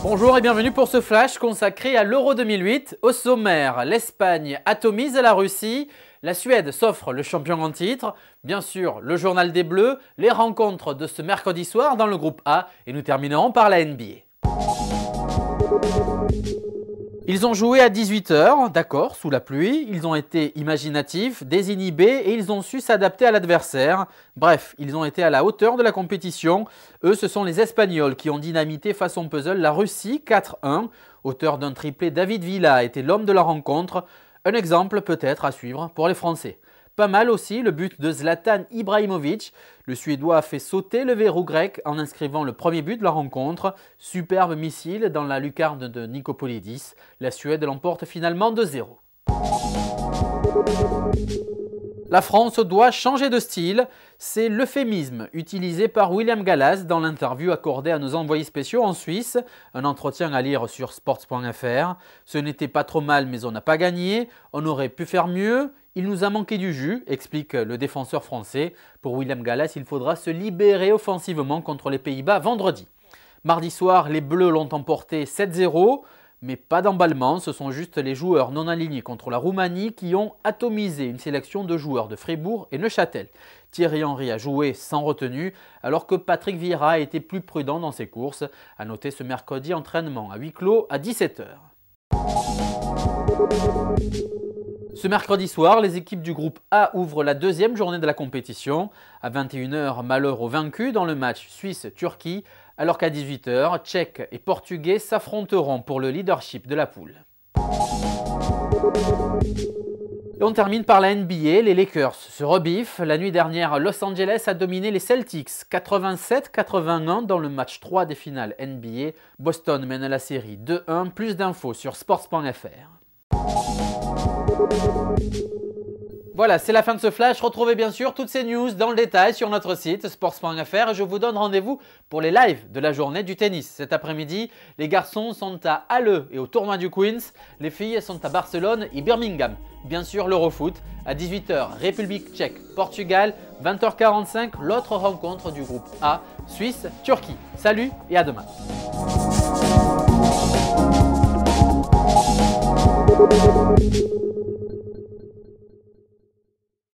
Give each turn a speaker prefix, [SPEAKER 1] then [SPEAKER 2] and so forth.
[SPEAKER 1] Bonjour et bienvenue pour ce flash consacré à l'Euro 2008. Au sommaire, l'Espagne atomise la Russie, la Suède s'offre le champion en titre, bien sûr le journal des Bleus, les rencontres de ce mercredi soir dans le groupe A et nous terminerons par la NBA. Ils ont joué à 18 h, d'accord, sous la pluie, ils ont été imaginatifs, désinhibés et ils ont su s'adapter à l'adversaire. Bref, ils ont été à la hauteur de la compétition. Eux, ce sont les Espagnols qui ont dynamité façon puzzle la Russie 4-1. Auteur d'un triplé, David Villa était l'homme de la rencontre. Un exemple peut-être à suivre pour les Français. Pas mal aussi le but de Zlatan Ibrahimovic. Le Suédois a fait sauter le verrou grec en inscrivant le premier but de la rencontre. Superbe missile dans la lucarne de Nicopolidis. La Suède l'emporte finalement 2-0. La France doit changer de style, c'est l'euphémisme utilisé par William Gallas dans l'interview accordée à nos envoyés spéciaux en Suisse, un entretien à lire sur sports.fr. Ce n'était pas trop mal mais on n'a pas gagné, on aurait pu faire mieux, il nous a manqué du jus, explique le défenseur français. Pour William Gallas, il faudra se libérer offensivement contre les Pays-Bas vendredi. Mardi soir, les Bleus l'ont emporté 7-0. Mais pas d'emballement, ce sont juste les joueurs non alignés contre la Roumanie qui ont atomisé une sélection de joueurs de Fribourg et Neuchâtel. Thierry Henry a joué sans retenue alors que Patrick Vieira a été plus prudent dans ses courses. A noter ce mercredi entraînement à huis clos à 17 h. Ce mercredi soir, les équipes du groupe A ouvrent la deuxième journée de la compétition. À 21 h, malheur aux vaincus dans le match Suisse-Turquie, alors qu'à 18 h, Tchèques et Portugais s'affronteront pour le leadership de la poule. Et on termine par la NBA, les Lakers se rebiffent. La nuit dernière, Los Angeles a dominé les Celtics 87-81 dans le match 3 des finales NBA. Boston mène la série 2-1, plus d'infos sur sports.fr. Voilà, c'est la fin de ce flash. Retrouvez bien sûr toutes ces news dans le détail sur notre site sports.fr et je vous donne rendez-vous pour les lives de la journée du tennis. Cet après-midi, les garçons sont à Halle et au tournoi du Queens. Les filles sont à Barcelone et Birmingham. Bien sûr, l'Eurofoot. À 18 h, République tchèque, Portugal. 20 h 45, l'autre rencontre du groupe A, Suisse, Turquie. Salut et à demain.